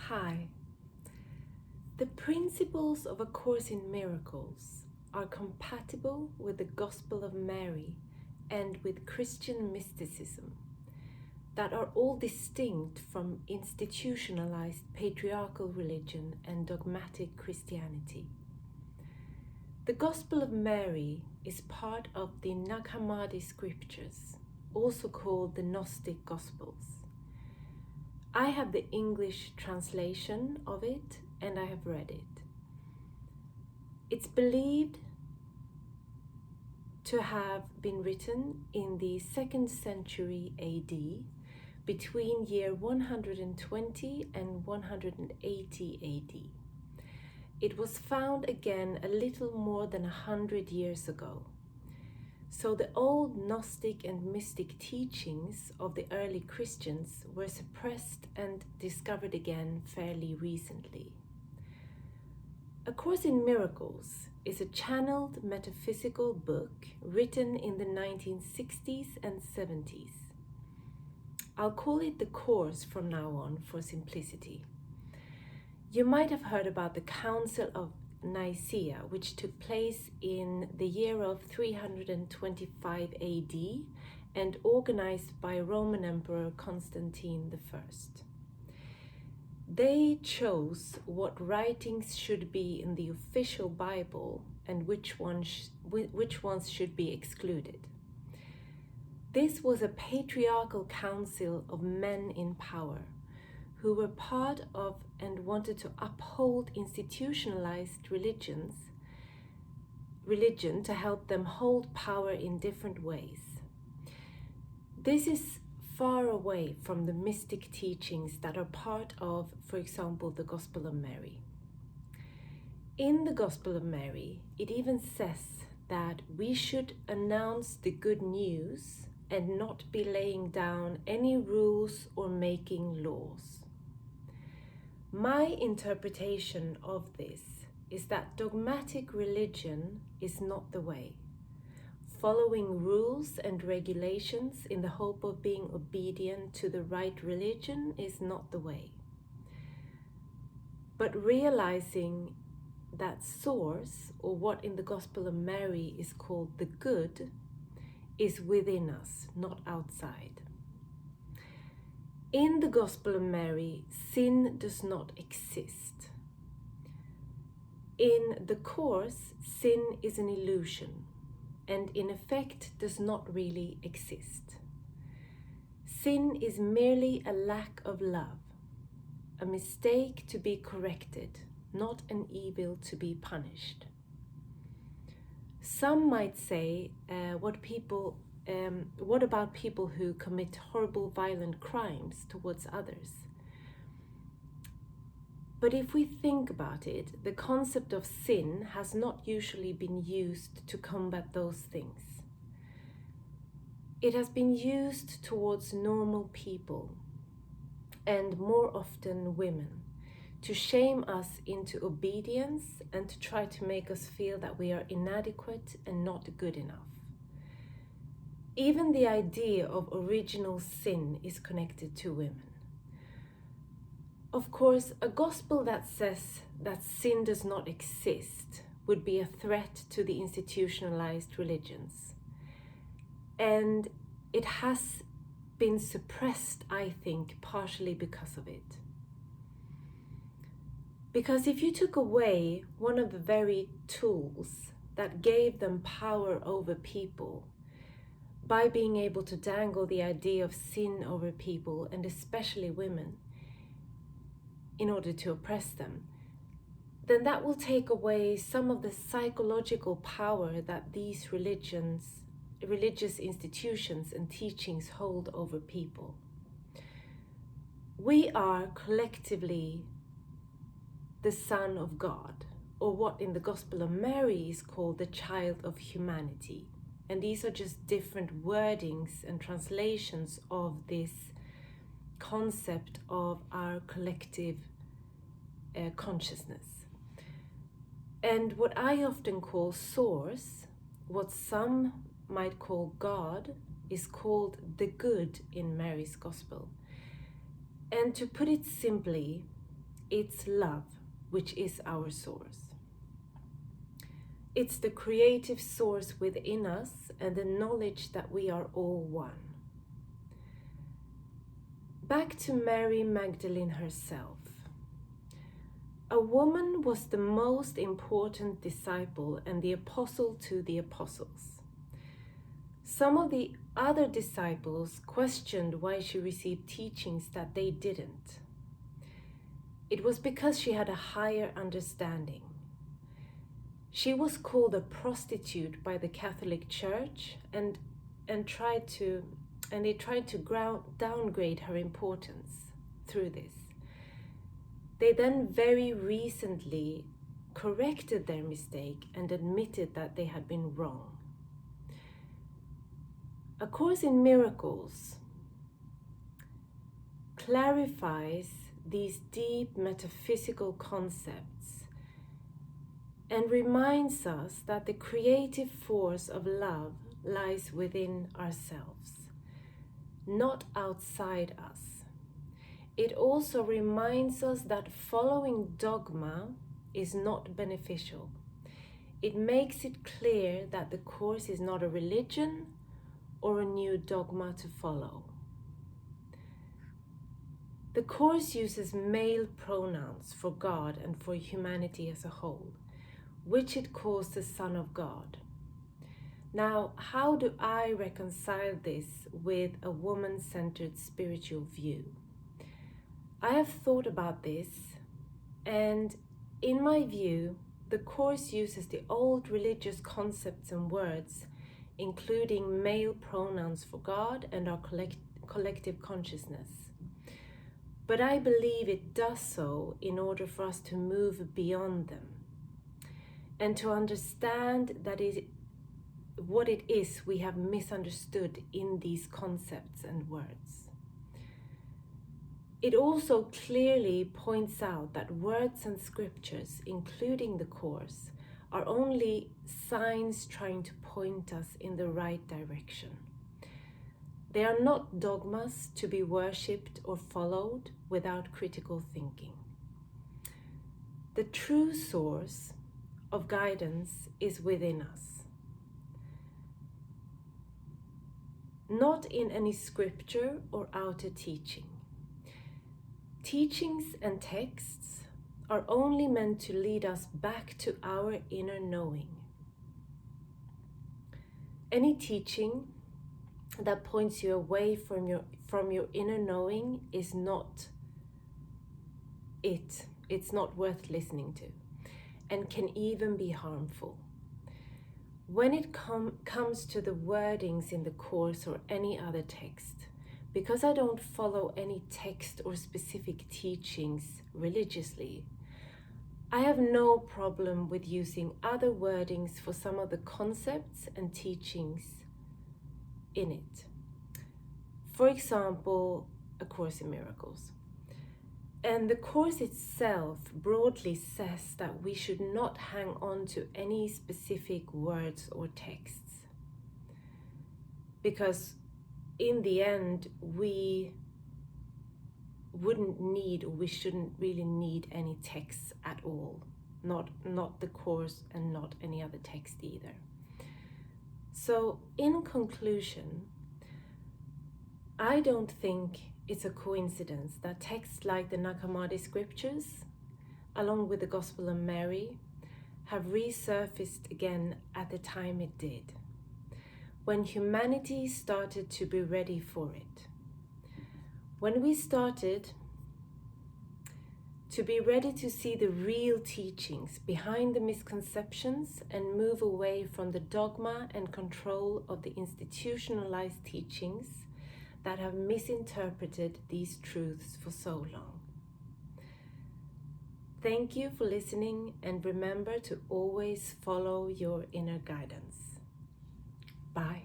Hi. The principles of A Course in Miracles are compatible with the Gospel of Mary and with Christian mysticism that are all distinct from institutionalized patriarchal religion and dogmatic Christianity. The Gospel of Mary is part of the Nag Hammadi scriptures, also called the Gnostic Gospels. I have the English translation of it and I have read it. It's believed to have been written in the 2nd century AD, between year 120 and 180 AD. It was found again a little more than 100 years ago. So the old Gnostic and mystic teachings of the early Christians were suppressed and discovered again fairly recently. A Course in Miracles is a channeled metaphysical book written in the 1960s and 70s. I'll call it the Course from now on for simplicity. You might have heard about the Council of Nicaea, which took place in the year of 325 AD and organized by Roman Emperor Constantine I. They chose what writings should be in the official Bible and which ones should be excluded. This was a patriarchal council of men in power who were part of and wanted to uphold institutionalized religion to help them hold power in different ways. This is far away from the mystic teachings that are part of, for example, the Gospel of Mary. In the Gospel of Mary, it even says that we should announce the good news and not be laying down any rules or making laws. My interpretation of this is that dogmatic religion is not the way. Following rules and regulations in the hope of being obedient to the right religion is not the way. But realizing that source, or what in the Gospel of Mary is called the good, is within us, not outside. In the Gospel of Mary, sin does not exist. In the Course, sin is an illusion and in effect does not really exist. Sin is merely a lack of love, a mistake to be corrected, not an evil to be punished. Some might say, what about people who commit horrible, violent crimes towards others? But if we think about it, the concept of sin has not usually been used to combat those things. It has been used towards normal people, and more often women, to shame us into obedience and to try to make us feel that we are inadequate and not good enough. Even the idea of original sin is connected to women. Of course, a gospel that says that sin does not exist would be a threat to the institutionalized religions. And it has been suppressed, I think, partially because of it. Because if you took away one of the very tools that gave them power over people, by being able to dangle the idea of sin over people, and especially women, in order to oppress them, then that will take away some of the psychological power that these religious institutions and teachings hold over people. We are collectively the Son of God, or what in the Gospel of Mary is called the child of humanity. And these are just different wordings and translations of this concept of our collective consciousness. And what I often call source, what some might call God, is called the good in Mary's Gospel. And to put it simply, it's love, which is our source. It's the creative source within us and the knowledge that we are all one. Back to Mary Magdalene herself. A woman was the most important disciple and the apostle to the apostles. Some of the other disciples questioned why she received teachings that they didn't. It was because she had a higher understanding. She was called a prostitute by the Catholic Church and they tried to downgrade her importance through this. They then very recently corrected their mistake and admitted that they had been wrong. A Course in Miracles clarifies these deep metaphysical concepts and reminds us that the creative force of love lies within ourselves, not outside us. It also reminds us that following dogma is not beneficial. It makes it clear that the Course is not a religion or a new dogma to follow. The Course uses male pronouns for God and for humanity as a whole, which it calls the Son of God. Now, how do I reconcile this with a woman-centered spiritual view? I have thought about this, and in my view, the Course uses the old religious concepts and words, including male pronouns for God and our collective consciousness. But I believe it does so in order for us to move beyond them and to understand that what it is we have misunderstood in these concepts and words. It also clearly points out that words and scriptures, including the Course, are only signs trying to point us in the right direction. They are not dogmas to be worshipped or followed without critical thinking. The true source of guidance is within us, not in any scripture or outer teaching. Teachings and texts are only meant to lead us back to our inner knowing. Any teaching that points you away from your inner knowing is not it. It's not worth listening to and can even be harmful. When it comes to the wordings in the Course or any other text, because I don't follow any text or specific teachings religiously, I have no problem with using other wordings for some of the concepts and teachings in it. For example, A Course in Miracles. And the Course itself broadly says that we should not hang on to any specific words or texts, because in the end, we wouldn't need, or we shouldn't really need any texts at all. Not the Course and not any other text either. So in conclusion, I don't think it's a coincidence that texts like the Nag Hammadi scriptures, along with the Gospel of Mary, have resurfaced again at the time it did, when humanity started to be ready for it. When we started to be ready to see the real teachings behind the misconceptions and move away from the dogma and control of the institutionalized teachings that have misinterpreted these truths for so long. Thank you for listening, and remember to always follow your inner guidance. Bye.